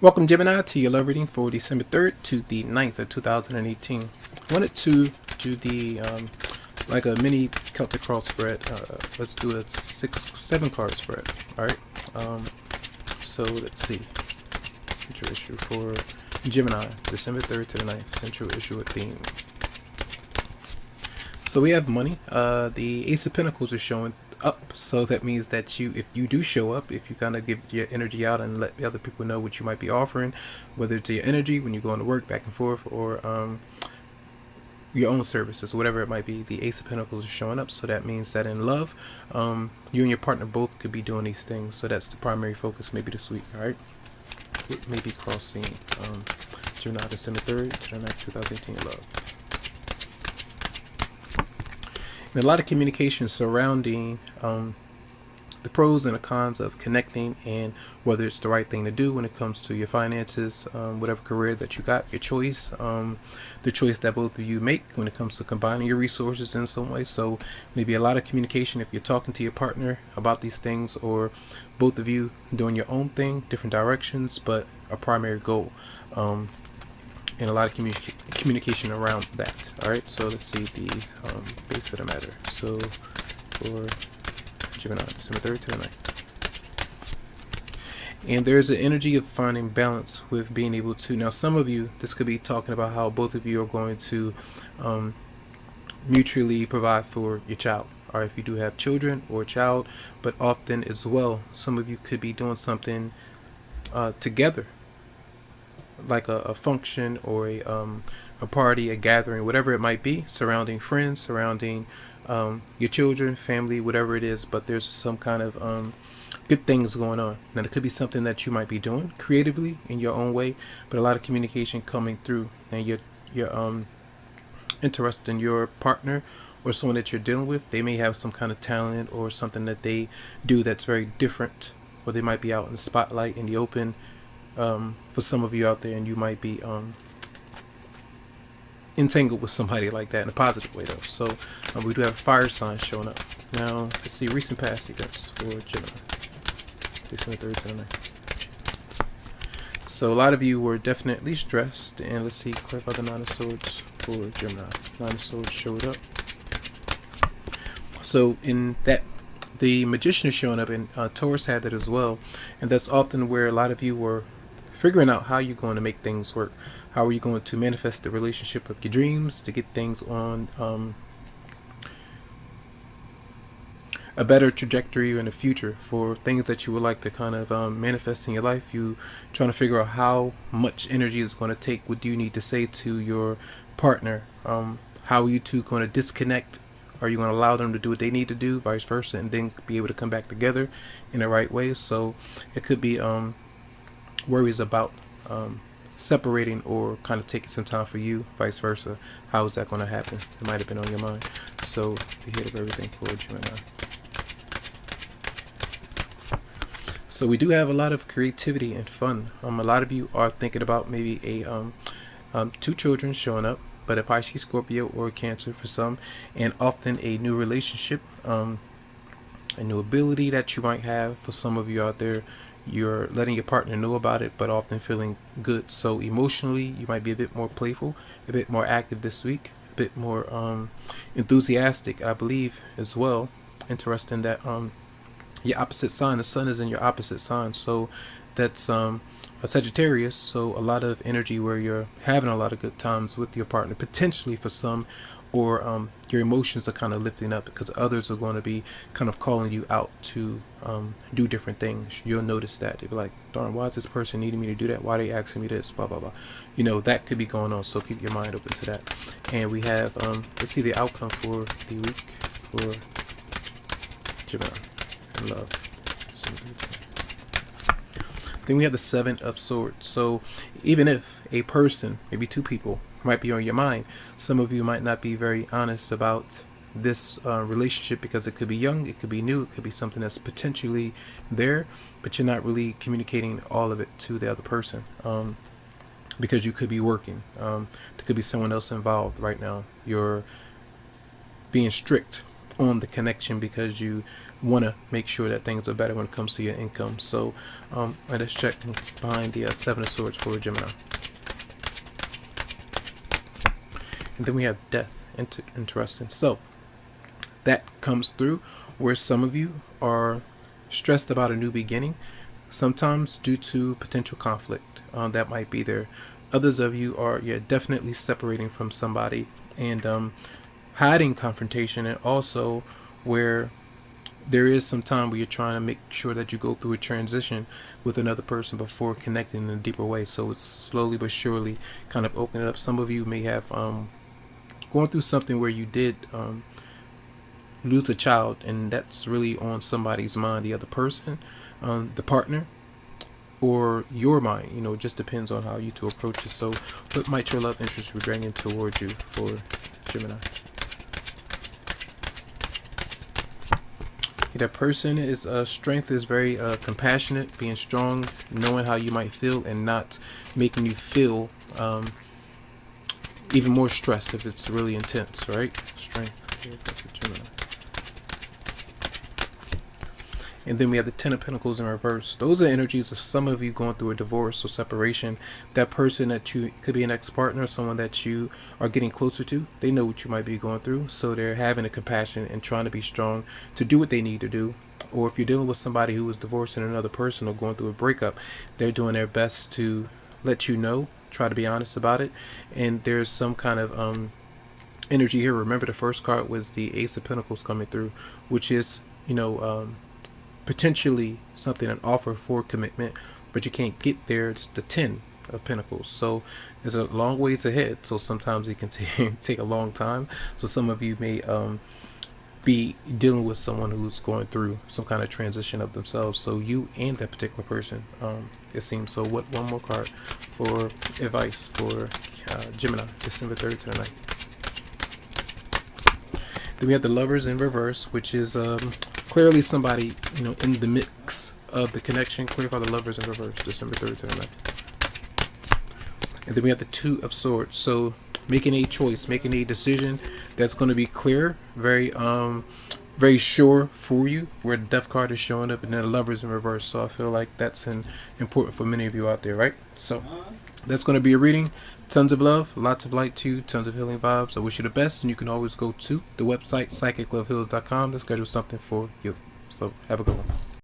Welcome, Gemini, to your love reading for December 3rd to the 9th of 2018. I wanted to do the like a mini Celtic cross spread. Let's do a 7 card spread. All right. So let's see. Central issue for Gemini, December 3rd to the 9th. Central issue with theme. So we have money. The Ace of Pentacles is showing up, so that means that if you do show up, if you kind of give your energy out and let the other people know what you might be offering, whether it's your energy when you're going to work back and forth, or your own services, whatever it might be, the Ace of Pentacles is showing up. So that means that in love, you and your partner both could be doing these things. So that's the primary focus maybe this week. All right, maybe crossing Gemini, December 3rd to the 9th, 2018 love. And a lot of communication surrounding the pros and the cons of connecting, and whether it's the right thing to do when it comes to your finances, whatever career that you got, your choice, the choice that both of you make when it comes to combining your resources in some way. So maybe a lot of communication if you're talking to your partner about these things, or both of you doing your own thing, different directions, but a primary goal. And a lot of communication around that. All right, so let's see the base of the matter. So for Gemini, December 3rd to the 9th. And there's an energy of finding balance with being able to, now some of you, this could be talking about how both of you are going to mutually provide for your child, or if you do have children or a child, but often as well, some of you could be doing something together, like a function or a party, a gathering, whatever it might be, surrounding friends, surrounding your children, family, whatever it is. But there's some kind of good things going on. Now, it could be something that you might be doing creatively in your own way, but a lot of communication coming through, and you're interested in your partner or someone that you're dealing with. They may have some kind of talent or something that they do that's very different, or they might be out in the spotlight, in the open, for some of you out there, and you might be entangled with somebody like that in a positive way, though. So we do have fire signs showing up. Now let's see recent past events for Gemini, December 3rd to the 9th. So a lot of you were definitely stressed, and let's see, clarify the 9 of Swords for Gemini. 9 of Swords showed up. So in that, the Magician is showing up, and Taurus had that as well, and that's often where a lot of you were figuring out how you're going to make things work. How are you going to manifest the relationship of your dreams to get things on a better trajectory in the future for things that you would like to kind of manifest in your life. You trying to figure out how much energy is going to take. What do you need to say to your partner? How are you two going to disconnect? Are you going to allow them to do what they need to do, vice versa, and then be able to come back together in the right way? So it could be worries about separating, or kind of taking some time for you, vice versa. How is that going to happen? It might have been on your mind. So the hit of everything for Gemini. So we do have a lot of creativity and fun. A lot of you are thinking about maybe a 2 children showing up, but a Pisces, Scorpio, or a Cancer for some, and often a new relationship, a new ability that you might have. For some of you out there, you're letting your partner know about it, but often feeling good. So emotionally, you might be a bit more playful, a bit more active this week, a bit more enthusiastic, I believe, as well. Interesting that your opposite sign, the sun is in your opposite sign, so that's a Sagittarius. So a lot of energy where you're having a lot of good times with your partner, potentially for some, or your emotions are kind of lifting up because others are going to be kind of calling you out to do different things. You'll notice that they'll be like, darn, why is this person needing me to do that? Why are they asking me this? Blah blah blah. You know, that could be going on, so keep your mind open to that. And we have let's see the outcome for the week for Gemini and love. Then we have the 7 of Swords. So even if a person, maybe 2 people, might be on your mind, some of you might not be very honest about this relationship, because it could be young, it could be new, it could be something that's potentially there, but you're not really communicating all of it to the other person, because you could be working. There could be someone else involved right now. You're being strict on the connection because you want to make sure that things are better when it comes to your income. So let's check behind the Seven of Swords for Gemini. And then we have death. Interesting. So that comes through where some of you are stressed about a new beginning, sometimes due to potential conflict that might be there. Others of you are definitely separating from somebody and hiding confrontation, and also where there is some time where you're trying to make sure that you go through a transition with another person before connecting in a deeper way. So it's slowly but surely kind of opening up. Some of you may have going through something where you did lose a child, and that's really on somebody's mind, the other person, the partner, or your mind. It just depends on how you two approach it. So what might your love interest be bringing towards you for Gemini? That person is strength is very compassionate, being strong, knowing how you might feel, and not making you feel even more stress if it's really intense, right? Strength. And then we have the Ten of Pentacles in reverse. Those are energies of some of you going through a divorce or separation. That person that you could be an ex-partner, someone that you are getting closer to, they know what you might be going through. So they're having a compassion and trying to be strong to do what they need to do. Or if you're dealing with somebody who is divorcing another person or going through a breakup, they're doing their best to let you know, try to be honest about it. And there's some kind of energy here. Remember, the first card was the Ace of Pentacles coming through, which is, potentially something, an offer for commitment, but you can't get there. It's the 10 of Pentacles. So there's a long ways ahead. So sometimes it can take a long time. So some of you may be dealing with someone who's going through some kind of transition of themselves. So you and that particular person, it seems. So what one more card for advice for Gemini, December 3rd to the 9th. Then we have the Lovers in reverse, which is clearly somebody, in the mix of the connection. Clarify the Lovers in reverse, December 3rd to the 9th. And then we have the Two of Swords. So making a choice, making a decision that's going to be clear, very very sure for you, where the Death card is showing up, and then the Lovers in reverse. So I feel like that's important for many of you out there, right? So that's going to be a reading. Tons of love, lots of light to you, tons of healing vibes. I wish you the best, and you can always go to the website psychicloveheals.com to schedule something for you. So have a good one.